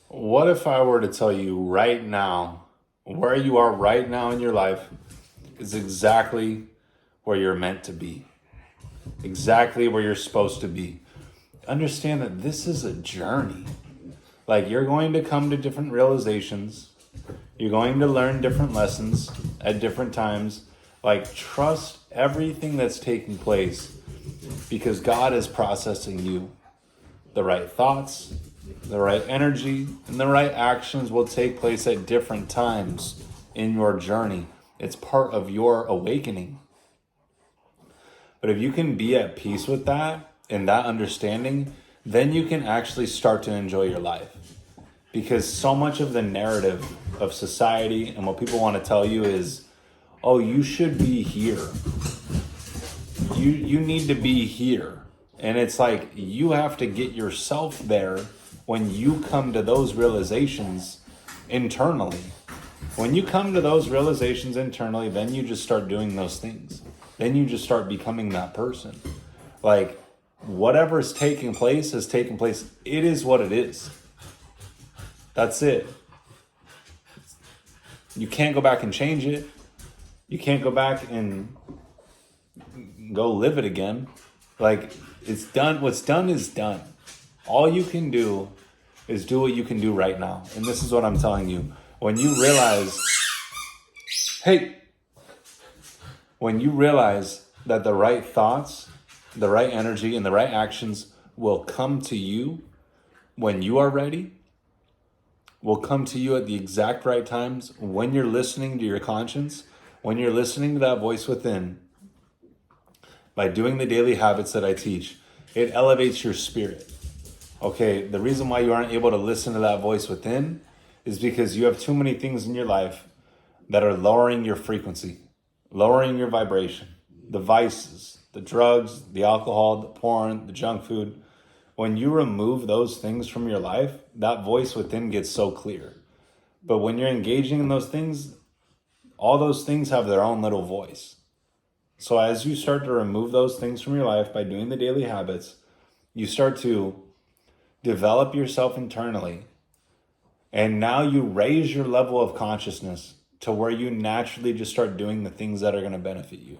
What if I were to tell you right now, where you are right now in your life is exactly where you're meant to be, exactly where you're supposed to be? Understand that this is a journey. Like, you're going to come to different realizations, you're going to learn different lessons at different times. Like, trust everything that's taking place because God is processing you. The right thoughts, the right energy, and the right actions will take place at different times in your journey. It's part of your awakening. But if you can be at peace with that and that understanding, then you can actually start to enjoy your life. Because so much of the narrative of society and what people want to tell you is, oh, you should be here. You need to be here. And it's like you have to get yourself there when you come to those realizations internally. When you come to those realizations internally, then you just start doing those things. Then you just start becoming that person. Like, whatever's taking place has taken place. It is what it is. That's it. You can't go back and change it. You can't go back and go live it again. Like, it's done. What's done is done. All you can do is do what you can do right now. And this is what I'm telling you. When you realize, when you realize that the right thoughts, the right energy, and the right actions will come to you when you are ready, will come to you at the exact right times, when you're listening to your conscience, when you're listening to that voice within, by doing the daily habits that I teach, it elevates your spirit. Okay, the reason why you aren't able to listen to that voice within is because you have too many things in your life that are lowering your frequency, lowering your vibration. The vices, the drugs, the alcohol, the porn, the junk food. When you remove those things from your life, that voice within gets so clear. But when you're engaging in those things, all those things have their own little voice. So as you start to remove those things from your life by doing the daily habits, you start to develop yourself internally. And now you raise your level of consciousness to where you naturally just start doing the things that are going to benefit you.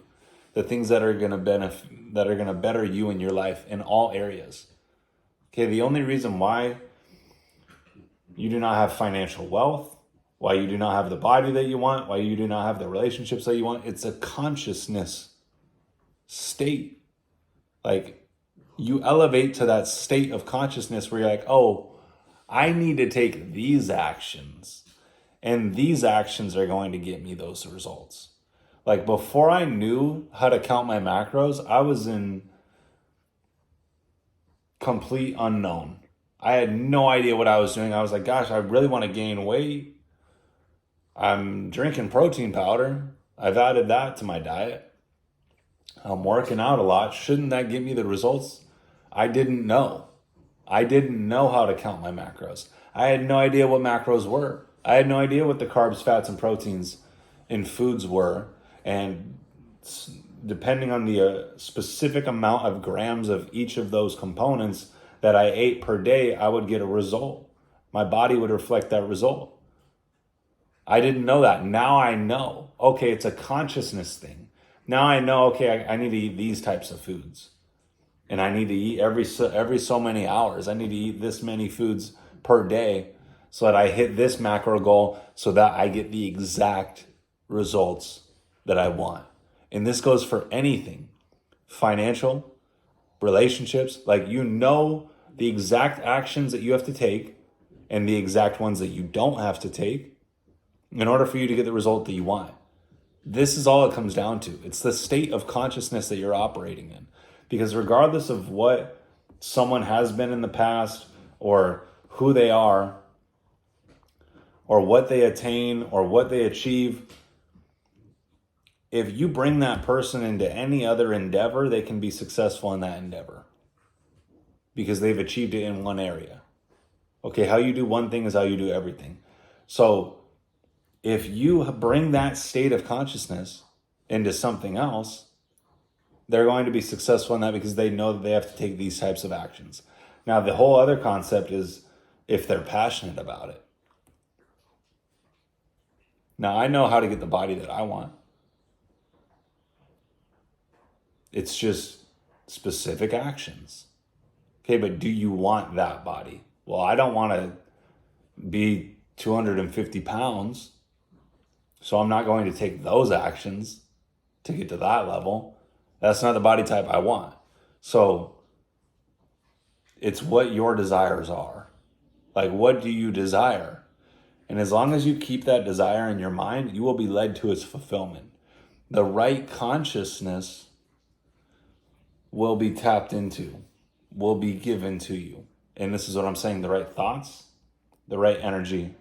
The things that are going to better you in your life in all areas. Okay, the only reason why you do not have financial wealth, why you do not have the body that you want, why you do not have the relationships that you want, it's a consciousness state. Like, you elevate to that state of consciousness where you're like, oh, I need to take these actions, and these actions are going to get me those results. Like, before I knew how to count my macros, I was in complete unknown. I had no idea what I was doing. I was like, gosh, I really want to gain weight. I'm drinking protein powder. I've added that to my diet. I'm working out a lot. Shouldn't that give me the results? I didn't know. I didn't know how to count my macros. I had no idea what macros were. I had no idea what the carbs, fats, and proteins in foods were. And depending on the specific amount of grams of each of those components that I ate per day, I would get a result. My body would reflect that result. I didn't know that. Now I know. Okay, it's a consciousness thing. Now I know, okay, I need to eat these types of foods. And I need to eat every so many hours. I need to eat this many foods per day so that I hit this macro goal so that I get the exact results that I want. And this goes for anything. Financial, relationships, like, you know the exact actions that you have to take and the exact ones that you don't have to take in order for you to get the result that you want. This is all it comes down to. It's the state of consciousness that you're operating in. Because regardless of what someone has been in the past, or who they are, or what they attain, or what they achieve, if you bring that person into any other endeavor, they can be successful in that endeavor because they've achieved it in one area. Okay, how you do one thing is how you do everything. So if you bring that state of consciousness into something else, they're going to be successful in that because they know that they have to take these types of actions. Now, the whole other concept is if they're passionate about it. Now, I know how to get the body that I want. It's just specific actions. Okay, but do you want that body? Well, I don't want to be 250 pounds, so I'm not going to take those actions to get to that level. That's not the body type I want. So it's what your desires are. Like, what do you desire? And as long as you keep that desire in your mind, you will be led to its fulfillment. The right consciousness will be tapped into, will be given to you. And this is what I'm saying, the right thoughts, the right energy,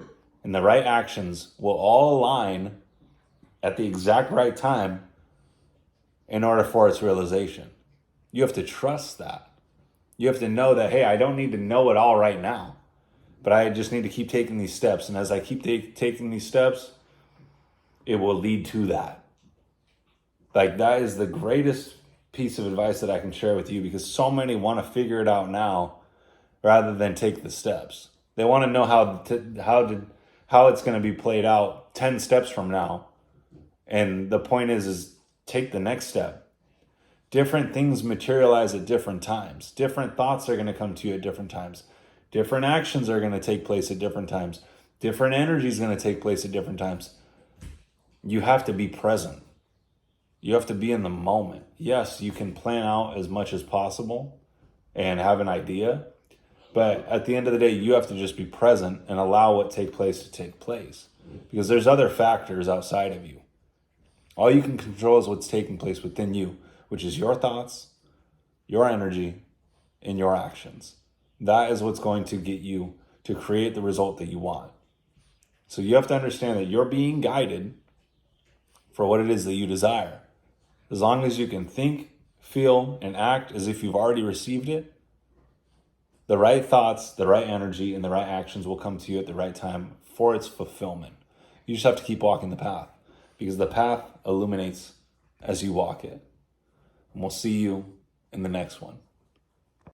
and the right actions will all align at the exact right time in order for its realization. You have to trust that. You have to know that, hey, I don't need to know it all right now, but I just need to keep taking these steps. And as I keep taking these steps, it will lead to that. Like, that is the greatest piece of advice that I can share with you, because so many want to figure it out now rather than take the steps. They want to know how it's going to be played out 10 steps from now. And the point is take the next step. Different things materialize at different times. Different thoughts are going to come to you at different times. Different actions are going to take place at different times. Different energy is going to take place at different times. You have to be present. You have to be in the moment. Yes, you can plan out as much as possible and have an idea, but at the end of the day, you have to just be present and allow what take place to take place, because there's other factors outside of you. All you can control is what's taking place within you, which is your thoughts, your energy, and your actions. That is what's going to get you to create the result that you want. So you have to understand that you're being guided for what it is that you desire. As long as you can think, feel, and act as if you've already received it, the right thoughts, the right energy, and the right actions will come to you at the right time for its fulfillment. You just have to keep walking the path, because the path illuminates as you walk it. And we'll see you in the next one.